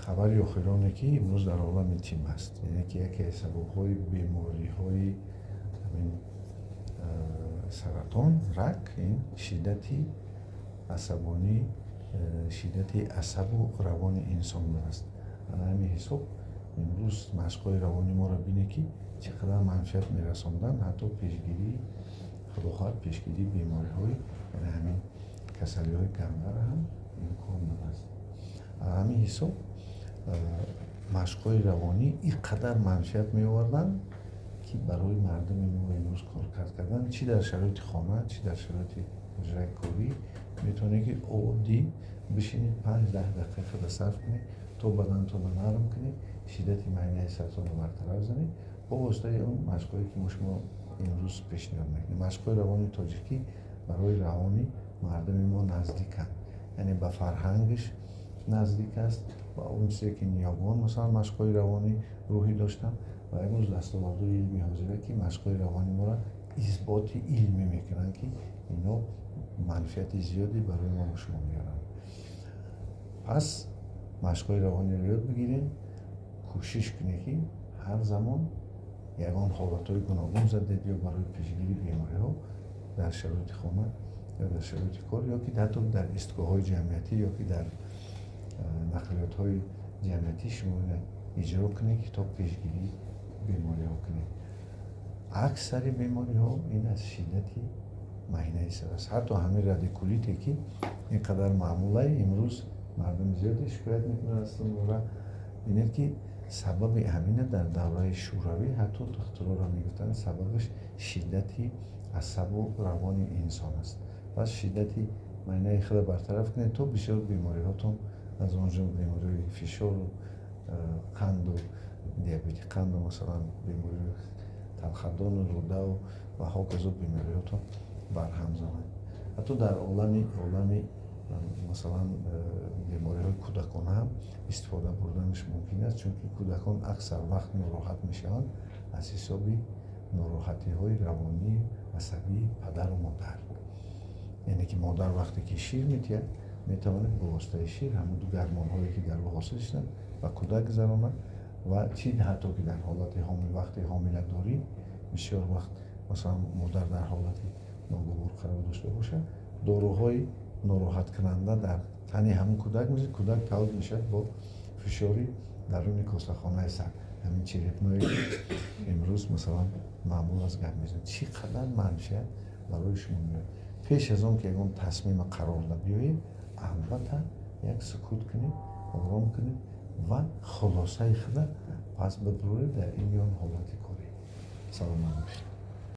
хабари охироне ки имрӯз дар олами тиб аст, яъне ки яке аз сабабҳои бемориҳои ҳамин саратон, рак, ин шиддати асабонӣ, шиддати асабу равони инсон аст. ана ҳамин ҳисоб имрӯз машқҳои равони моро бинӣ ки чӣ қадар манфиат мерасондан ҳатто пешгирии худохоҳад пешгирии бемориҳои яъне ҳамин касалиҳои гандара ҳам имкон дорад. ҳамин ҳисоб машқҳои равонӣ ин қадар манфиат меоварданд ки барои мардуми мо имрӯз коркард кардан чӣ дар шароити хона, чӣ дар шароити ҳуҷраи корӣ метавонед ки оддӣ бишинед 5-10 дақиқа сарф кунед то баданатонро нарм кунед, шиддати майнаи саратонро бартараф занед бо воситаи он машқҳое ки мо шумо имрӯз пешниҳод мекунем. Машқҳои равони тоҷикӣ барои равони мардуми мо наздиканд, яъне ба фарҳангаш наздик аст, ба он чизе ки ниёбон масалан машқҳои равонӣ рӯҳӣ доштанд ва имрӯз дастовардҳои илми ҳозира ки машқҳои равони моро исботи илмӣ мекунанд ки ино манфиати зиёде барои мо шумо меоранд. пас машқҳои равониро ёд бигирем, кӯшиш кунед ки ҳар замон ягон ҳолатҳои гуногун задед ё барои пешгирии бемориҳо дар шароити хона ё дар шароити кор ё ки ҳатто дар истгоҳҳои ҷамъиятӣ ё ки дар нақлиётҳои ҷамъиятӣ шумо иҷро кунед ки то пешгирии бемориҳо кунед. Аксари бемориҳо ин аз шиддати маъинаи сар аст. Ҳатто ҳамин радикулите ки ин қадар маъмула имрӯз мардуми зиёде шикоят мекунанд аз онро, бинед ки сабаби ҳамина дар давраи шӯравӣ ҳатто духтуроро мегуфтанд сабабаш шиддати асабу равони инсон аст. пас шиддати маъинаи худро бартараф кунед то бисёр бемориҳотон аз он ҷумла бемориҳои фишору қанду диабети қанду масалан бемориҳои талхардону рӯдаву ва ҳоказо бемориҳотон барҳам занад. ҳатто дар олами масалан бемориҳои кӯдакона ҳам истифода бурданаш мумкин аст, чунки кӯдакон аксар вақт нороҳат мешаванд аз ҳисоби нороҳатиҳои равонии асабии падару модар. яъне ки модар вақте ки шир метиҳад метавонад бо воситаи шир ҳамун гармонҳое ки дар ӯ ҳосил шуданд ба кӯдак гузаронад ва чӣ ҳатто ки дар ҳолати вақти ҳомиладорӣ бисёр вақт масалан модар дар ҳолати ноговор қарор дошта бошад, доруҳои нороҳаткунанда дар тани ҳамун кӯдак мезад, кӯдак павд мешавад бо фишори даруни косахонаи сар, ҳамин черепное имрӯз масалан маъмул аз гап мезанем. Чӣ қадар манфиат барои шумо меояд. пеш аз он ки ягон тасмима қарорда биёед, албатта як сукут кунед, ором кунед ва хулосаи худа пас бибуред дар ин ё ҳолати корӣ. Саломат бошед.